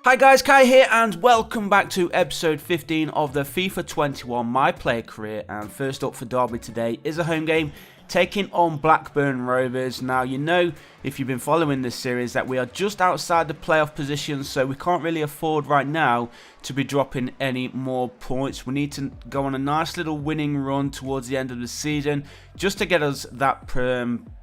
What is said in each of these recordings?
Hi guys, Kai here and welcome back to episode 15 of the FIFA 21 My Player Career. And first up for Derby today is a home game taking on Blackburn Rovers. Now, you know, if you've been following this series, that we are just outside the playoff position, so we can't really afford right now to be dropping any more points. We need to go on a nice little winning run towards the end of the season just to get us that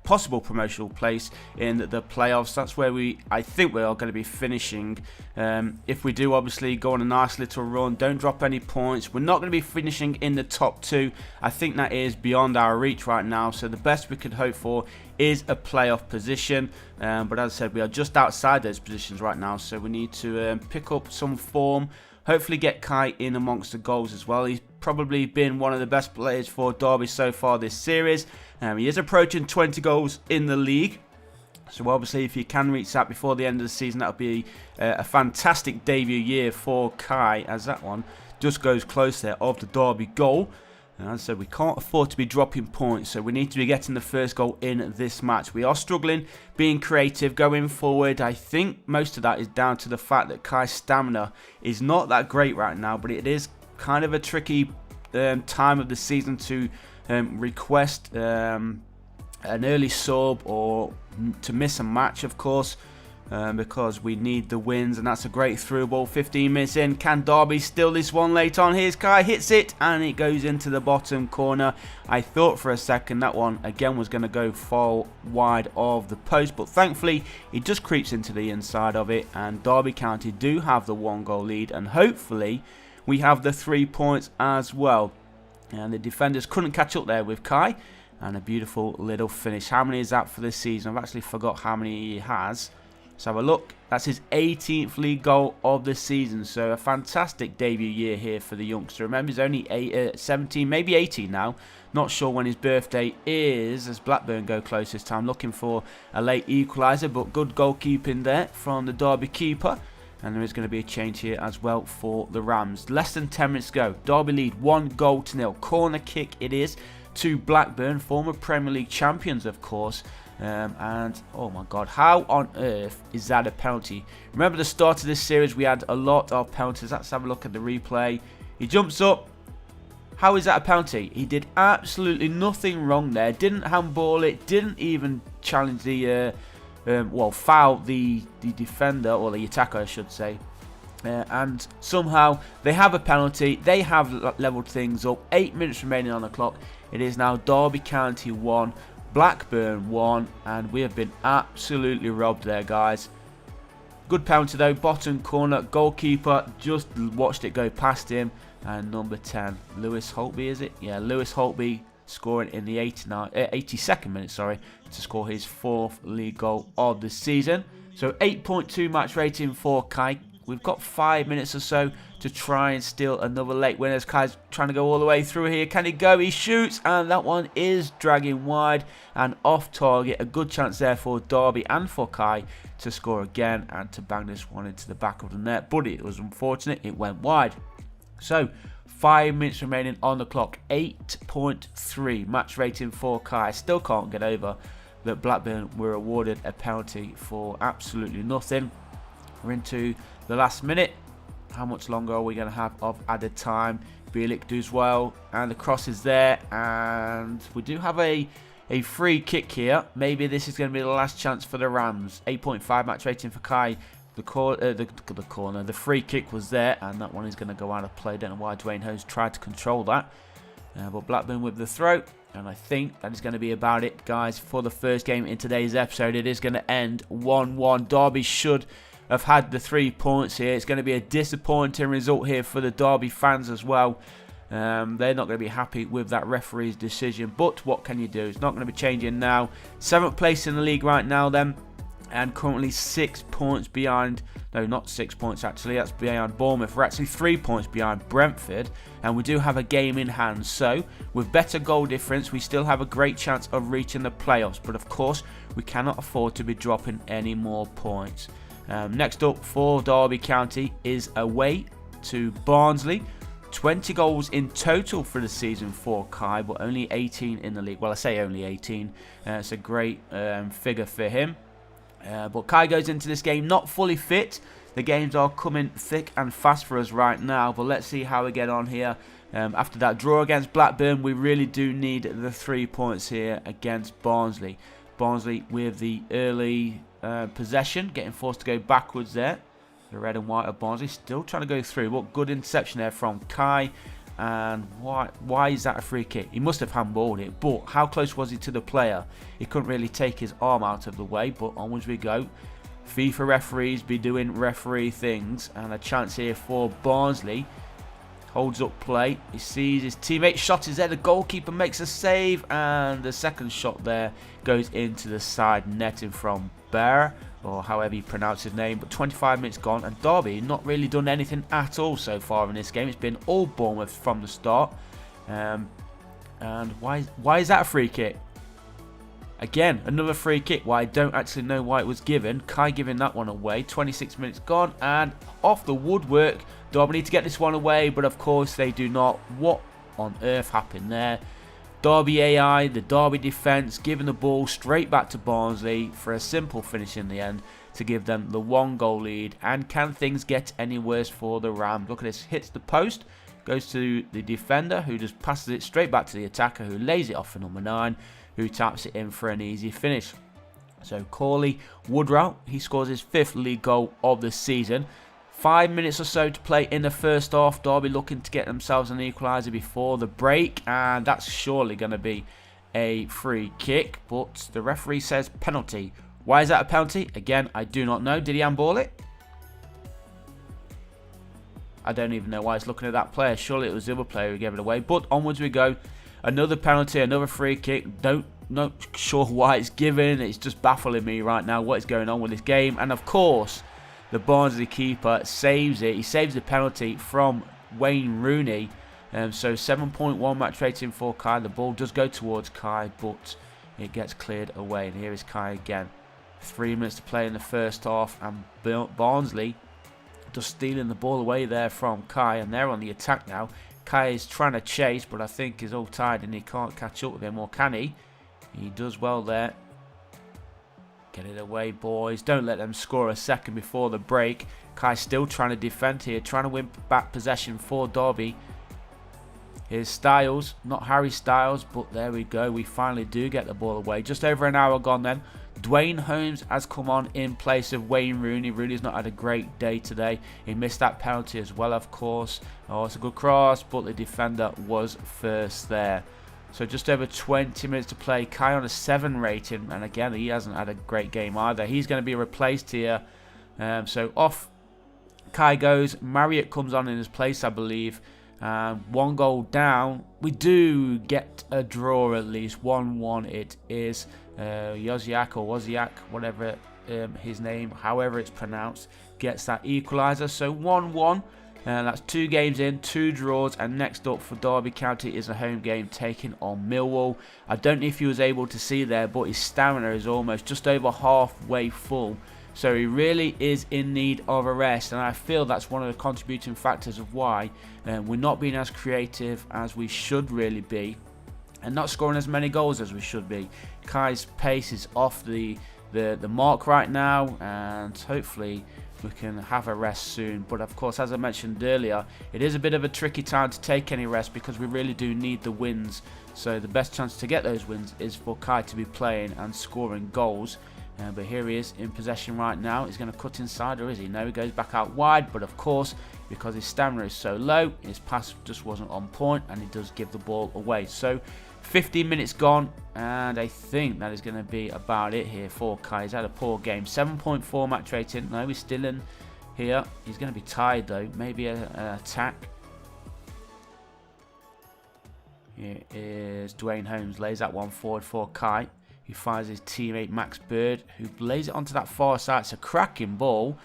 possible promotional place in the playoffs. That's where I think we are going to be finishing. If we do obviously go on a nice little run, don't drop any points, we're not going to be finishing in the top two. I think that is beyond our reach right now, so the best we could hope for is a playoff position, but as I said, we are just outside those positions right now, so we need to pick up some form, hopefully get Kai in amongst the goals as well. He's probably been one of the best players for Derby so far this series. He is approaching 20 goals in the league, so obviously if you can reach that before the end of the season, that would be a fantastic debut year for Kai, as that one just goes close there of the Derby goal. And as I said, we can't afford to be dropping points, so we need to be getting the first goal in this match. We are struggling, being creative, going forward. I think most of that is down to the fact that Kai's stamina is not that great right now, but it is kind of a tricky time of the season to request an early sub or to miss a match, of course. Because we need the wins, and that's a great through ball. 15 minutes in, can Derby steal this one late on? Here's Kai, hits it, and it goes into the bottom corner. I thought for a second that one again was going to go far wide of the post, but thankfully it just creeps into the inside of it, and Derby County do have the 1-goal lead, and hopefully we have the 3 points as well. And the defenders couldn't catch up there with Kai, and a beautiful little finish. How many is that for this season? I've actually forgot how many he has. Let's have a look. That's his 18th league goal of the season. So a fantastic debut year here for the youngster. Remember, he's only 17, maybe 18 now. Not sure when his birthday is, as Blackburn go close this time. Looking for a late equaliser, but good goalkeeping there from the Derby keeper. And there is going to be a change here as well for the Rams. Less than 10 minutes to go. Derby lead 1-0. Corner kick it is to Blackburn, former Premier League champions, of course. And oh my god, how on earth is that a penalty? Remember the start of this series, we had a lot of penalties. Let's have a look at the replay. He jumps up. How is that a penalty? He did absolutely nothing wrong there. Didn't handball it, didn't even challenge the foul the defender, or the attacker I should say. And somehow they have a penalty. They have leveled things up. 8 minutes remaining on the clock. It is now Derby County 1, Blackburn 1, and we have been absolutely robbed there, guys. Good penalty though, bottom corner, goalkeeper just watched it go past him, and number 10, Lewis Holtby, is it? Yeah, Lewis Holtby scoring in the 82nd minute, to score his 4th league goal of the season. So 8.2 match rating for Kai. We've got 5 minutes or so to try and steal another late winner. Kai's trying to go all the way through here. Can he go? He shoots, and that one is dragging wide and off target. A good chance there for Derby and for Kai to score again and to bang this one into the back of the net. But it was unfortunate. It went wide. So 5 minutes remaining on the clock. 8.3 match rating for Kai. Still can't get over that Blackburn were awarded a penalty for absolutely nothing. We're into the last minute. How much longer are we going to have of added time? Bielik does well, and the cross is there, and we do have a free kick here. Maybe this is going to be the last chance for the Rams. 8.5 match rating for Kai. The free kick was there, and that one is going to go out of play. Don't know why Dwayne Hose tried to control that, but Blackburn with the throw. And I think that is going to be about it, guys, for the first game in today's episode. It is going to end 1-1. Derby should have had the 3 points here. It's going to be a disappointing result here for the Derby fans as well. They're not going to be happy with that referee's decision, but what can you do? It's not going to be changing now. 7th place in the league right now then, and currently 6 points behind. No, not 6 points actually, that's behind Bournemouth. We're actually 3 points behind Brentford, and we do have a game in hand. So with better goal difference, we still have a great chance of reaching the playoffs, but of course we cannot afford to be dropping any more points. Next up for Derby County is away to Barnsley. 20 goals in total for the season for Kai, but only 18 in the league. Well, I say only 18. It's a great figure for him. But Kai goes into this game not fully fit, the games are coming thick and fast for us right now, but let's see how we get on here. After that draw against Blackburn, we really do need the 3 points here against Barnsley. Barnsley with the early possession, getting forced to go backwards there. The red and white of Barnsley still trying to go through. What good interception there from Kai. And why is that a free kick? He must have handballed it, but how close was he to the player? He couldn't really take his arm out of the way, but onwards we go. FIFA referees be doing referee things, and a chance here for Barnsley. Holds up play, he sees his teammate, shot is there, the goalkeeper makes a save, and the second shot there goes into the side netting from Bear, or however you pronounce his name. But 25 minutes gone, and Derby not really done anything at all so far in this game. It's been all Bournemouth from the start. And why is that a free kick? Again, another free kick. Well, I don't actually know why it was given. Kai giving that one away. 26 minutes gone, and off the woodwork. Derby need to get this one away, but of course they do not. What on earth happened there? Derby AI, the Derby defence, giving the ball straight back to Barnsley for a simple finish in the end to give them the 1-goal lead. And can things get any worse for the Rams? Look at this, hits the post, goes to the defender, who just passes it straight back to the attacker, who lays it off for number 9, who taps it in for an easy finish. So Corley Woodrow, he scores his 5th league goal of the season. 5 minutes or so to play in the first half. Derby looking to get themselves an equaliser before the break, and that's surely going to be a free kick, but the referee says penalty. Why is that a penalty? Again, I do not know. Did he handball it? I don't even know why it's looking at that player. Surely it was the other player who gave it away, but onwards we go. Another penalty, another free kick. Not sure why it's given. It's just baffling me right now what is going on with this game. And of course, the Barnsley keeper saves it. He saves the penalty from Wayne Rooney. So 7.1 match rating for Kai. The ball does go towards Kai, but it gets cleared away. And here is Kai again. 3 minutes to play in the first half, and Barnsley just stealing the ball away there from Kai, and they're on the attack now. Kai is trying to chase, but I think he's all tired and he can't catch up with him, or can he? He does well there. Get it away, boys. Don't let them score a second before the break. Kai's still trying to defend here, trying to win back possession for Derby. Here's Styles, not Harry Styles, but there we go. We finally do get the ball away. Just over an hour gone then. Dwayne Holmes has come on in place of Wayne Rooney. Rooney's not had a great day today. He missed that penalty as well, of course. Oh, it's a good cross, but the defender was first there. So just over 20 minutes to play. Kai on a 7 rating, and again, he hasn't had a great game either. He's going to be replaced here. So off Kai goes. Marriott comes on in his place, I believe. 1 goal down. We do get a draw at least. 1-1 it is. Yoziak or Woziak, whatever his name, however it's pronounced, gets that equaliser. So 1-1. That's 2 games in, 2 draws, and next up for Derby County is a home game taking on Millwall. I don't know if he was able to see there, but his stamina is almost just over halfway full. So he really is in need of a rest, and I feel that's one of the contributing factors of why we're not being as creative as we should really be, and not scoring as many goals as we should be. Kai's pace is off the mark right now, and hopefully we can have a rest soon. But of course, as I mentioned earlier, it is a bit of a tricky time to take any rest because we really do need the wins. So the best chance to get those wins is for Kai to be playing and scoring goals. But here he is in possession right now. He's going to cut inside, or is he? No, he goes back out wide. But of course, because his stamina is so low, his pass just wasn't on point, and he does give the ball away. So 15 minutes gone, and I think that is going to be about it here for Kai. He's had a poor game. 7.4 match rating. No, he's still in here. He's going to be tired though. Maybe an attack. Here is Dwayne Holmes. Lays that one forward for Kai. He finds his teammate Max Bird, who lays it onto that far side. It's a cracking ball.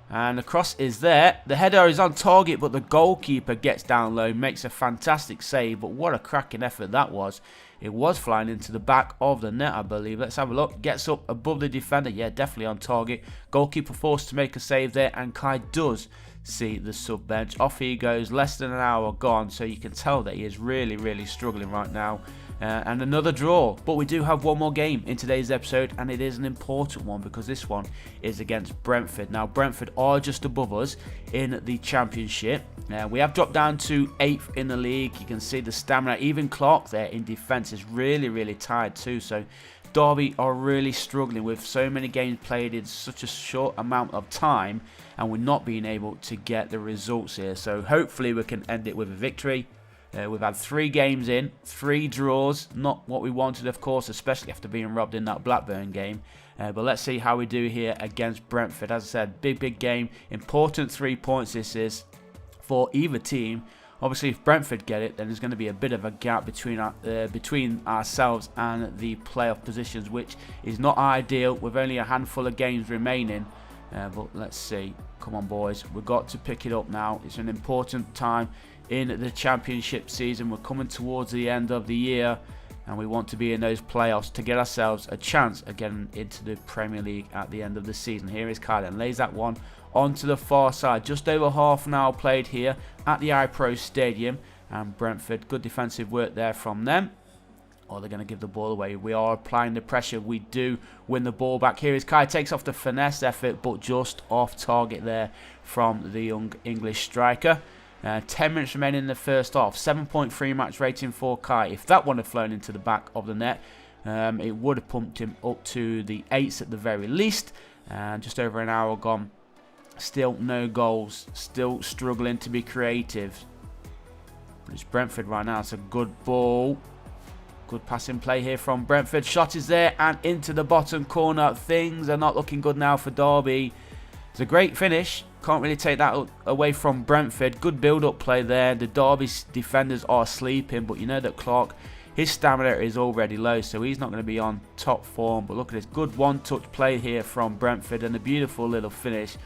And the cross is there. The header is on target, but the goalkeeper gets down low, makes a fantastic save. But what a cracking effort that was. It was flying into the back of the net, I believe. Let's have a look. Gets up above the defender. Yeah, definitely on target. Goalkeeper forced to make a save there, and Kai does see the sub bench. Off he goes. Less than an hour gone, so you can tell that he is really, really struggling right now. and another draw. But we do have one more game in today's episode, and it is an important one because this one is against Brentford. Now, Brentford are just above us in the Championship. We have dropped down to 8th in the league. You can see the stamina. Even Clark there in defence is really tired too. So Derby are really struggling with so many games played in such a short amount of time, and we're not being able to get the results here. So hopefully we can end it with a victory. We've had 3 games in, 3 draws. Not what we wanted, of course, especially after being robbed in that Blackburn game. But let's see how we do here against Brentford. As I said, big game. Important 3 points this is for either team. Obviously, if Brentford get it, then there's going to be a bit of a gap between ourselves and the playoff positions, which is not ideal with only a handful of games remaining. But let's see. Come on, boys. We've got to pick it up now. It's an important time in the Championship season. We're coming towards the end of the year, and we want to be in those playoffs to get ourselves a chance of getting into the Premier League at the end of the season. Here is Kyle and lays that one onto the far side. Just over half an hour played here at the iPro Stadium, and Brentford, good defensive work there from them. Or they're going to give the ball away. We are applying the pressure. We do win the ball back. Here is Kai, takes off the finesse effort, but just off target there from the young English striker. 10 minutes remaining in the first half. 7.3 match rating for Kai. If that one had flown into the back of the net, it would have pumped him up to the 8s at the very least. Just over an hour gone. Still no goals. Still struggling to be creative. But it's Brentford right now. It's a good ball. Good passing play here from Brentford. Shot is there and into the bottom corner. Things are not looking good now for Derby. It's a great finish. Can't really take that away from Brentford. Good build-up play there. The Derby defenders are sleeping, but you know that Clark, his stamina is already low, so he's not going to be on top form. But look at this good one-touch play here from Brentford and a beautiful little finish.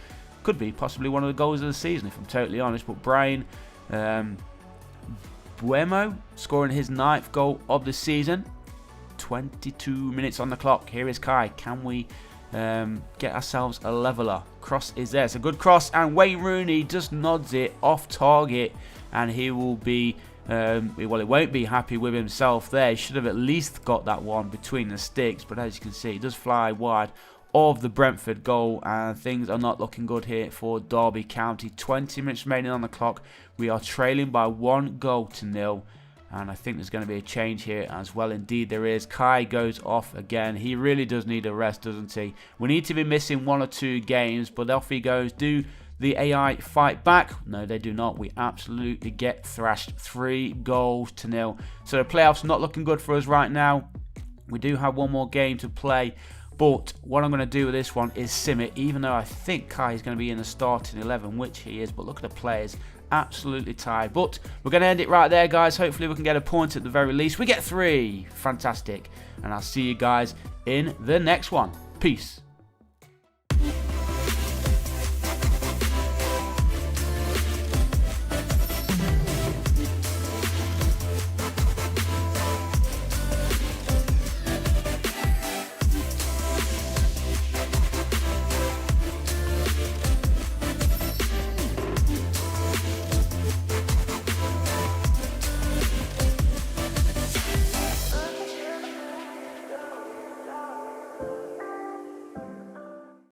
Could be possibly one of the goals of the season, if I'm totally honest. But Brian Buemo scoring his 9th goal of the season. 22 minutes on the clock. Here is Kai. Can we get ourselves a leveler? Cross is there. It's a good cross, and Wayne Rooney just nods it off target, and he will be well, he won't be happy with himself there. He should have at least got that one between the sticks, but as you can see, it does fly wide of the Brentford goal, and things are not looking good here for Derby County. 20 minutes remaining on the clock. We are trailing by 1-0, and I think there's going to be a change here as well. Indeed there is. Kai goes off again. He really does need a rest, doesn't he? We need to be missing 1 or 2 games, but off he goes. Do the AI fight back? No, they do not. We absolutely get thrashed. 3-0. So the playoffs not looking good for us right now. We do have one more game to play, but what I'm going to do with this one is sim it, even though I think Kai is going to be in the starting 11, which he is. But look at the players, absolutely tired. But we're going to end it right there, guys. Hopefully we can get a point at the very least. We get 3. Fantastic. And I'll see you guys in the next one. Peace.